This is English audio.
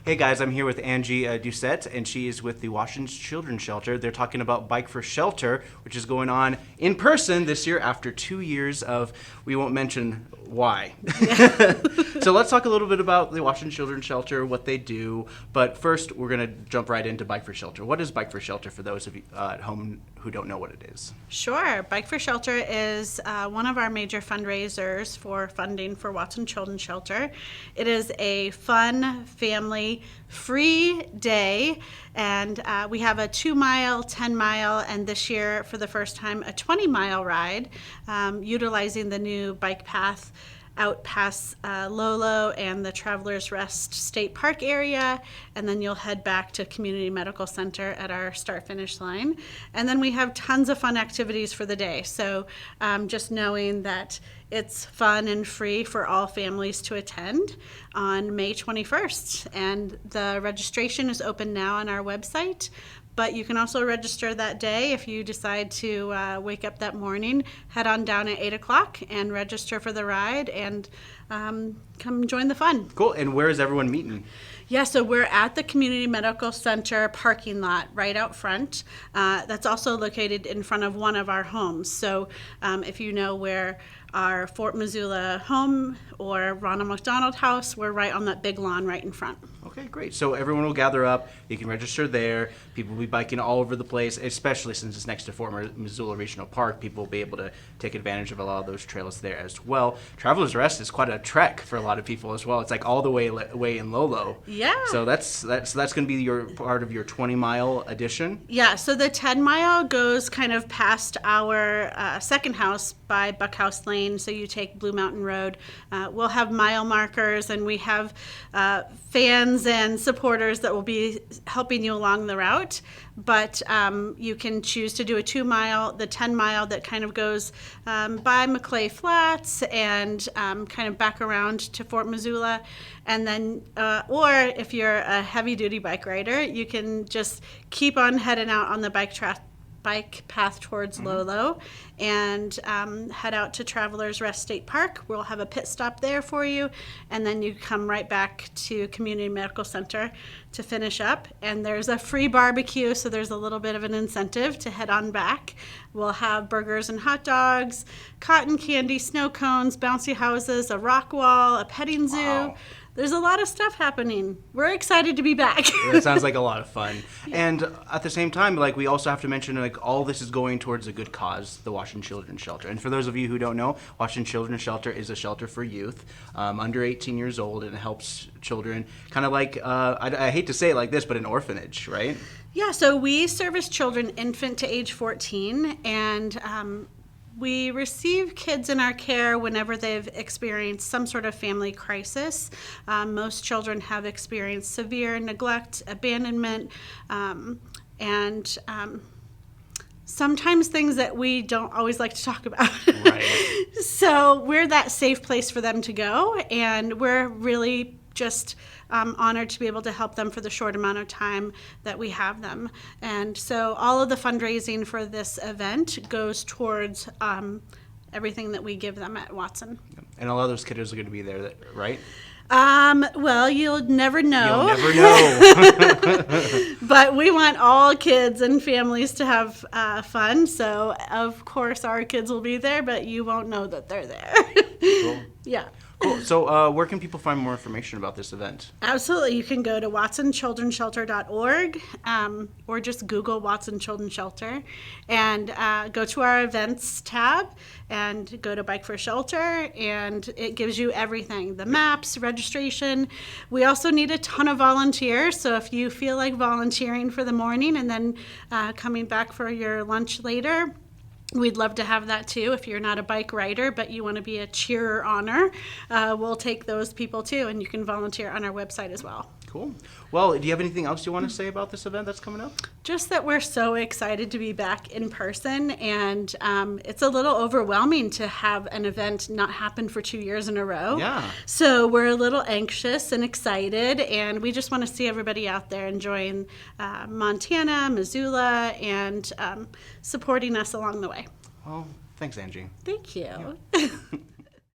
Hey guys, I'm here with Angie Doucette, and she is with the Washington Children's Shelter. They're talking about Bike for Shelter, which is going on in person this year after 2 years of, we won't mention why. So let's talk a little bit about the Washington Children's Shelter, what they do. But first, we're going to jump right into Bike for Shelter. What is Bike for Shelter for those of you at home who don't know what it is? Sure. Bike for Shelter is one of our major fundraisers for funding for Watson Children's Shelter. It is a fun, family, free day, and we have a 2-mile, 10-mile, and this year, for the first time, a 20-mile ride, utilizing the new bike path out past Lolo and the Travelers Rest State Park area, and then you'll head back to Community Medical Center at our start-finish line. And then we have tons of fun activities for the day. So just knowing that it's fun and free for all families to attend on May 21st. And the registration is open now on our website. But you can also register that day if you decide to wake up that morning, head on down at 8 o'clock and register for the ride and come join the fun. Cool. And where is everyone meeting? Yeah, so we're at the Community Medical Center parking lot right out front. That's also located in front of one of our homes. So if you know where our Fort Missoula home or Ronald McDonald House, we're right on that big lawn right in front. Okay, great. So everyone will gather up. You can register there. People will be biking all over the place, especially since it's next to Fort Missoula Regional Park. People will be able to take advantage of a lot of those trails there as well. Travelers Rest is quite a trek for a lot of people as well. It's like all the way in Lolo. Yeah. So that's going to be your part of your 20-mile edition. Yeah. So the 10-mile goes kind of past our second house by Buckhouse Lane. So you take Blue Mountain Road. We'll have mile markers, and we have fans and supporters that will be helping you along the route. But you can choose to do a 2-mile, the 10-mile that kind of goes by Maclay Flats and kind of back around to Fort Missoula. And then, or if you're a heavy-duty bike rider, you can just keep on heading out on the bike path towards Lolo and head out to Travelers Rest State Park. We'll have a pit stop there for you, and then you come right back to Community Medical Center to finish up. And there's a free barbecue, so there's a little bit of an incentive to head on back. We'll have burgers and hot dogs, cotton candy, snow cones, bouncy houses, a rock wall, a petting zoo. Wow. There's a lot of stuff happening. We're excited to be back. That sounds like a lot of fun. And at the same time, like, we also have to mention, like, all this is going towards a good cause, the Washington Children's Shelter. And for those of you who don't know, Washington Children's Shelter is a shelter for youth under 18 years old, and it helps children kind of like, I hate to say it like this, but an orphanage, right? Yeah, so we service children infant to age 14, and we receive kids in our care whenever they've experienced some sort of family crisis. Most children have experienced severe neglect, abandonment, and sometimes things that we don't always like to talk about. Right. So we're that safe place for them to go, and we're really just honored to be able to help them for the short amount of time that we have them. And so all of the fundraising for this event goes towards everything that we give them at Watson. And a lot of those kiddos are going to be there, right? Well, you'll never know. You'll never know. But we want all kids and families to have fun. So, of course, our kids will be there, but you won't know that they're there. Cool. Yeah. Cool. So where can people find more information about this event? Absolutely. You can go to watsonchildrenshelter.org or just Google Watson Children's Shelter and go to our events tab and go to Bike for Shelter, and it gives you everything, the maps, registration. We also need a ton of volunteers, so if you feel like volunteering for the morning and then coming back for your lunch later, we'd love to have that too. If you're not a bike rider but you want to be a cheerer honor, we'll take those people too, and you can volunteer on our website as well. Cool. Well, do you have anything else you want to say about this event that's coming up? Just that we're so excited to be back in person, and it's a little overwhelming to have an event not happen for 2 years in a row. Yeah. So we're a little anxious and excited, and we just want to see everybody out there enjoying Montana, Missoula, and supporting us along the way. Well, thanks, Angie. Thank you. Yeah.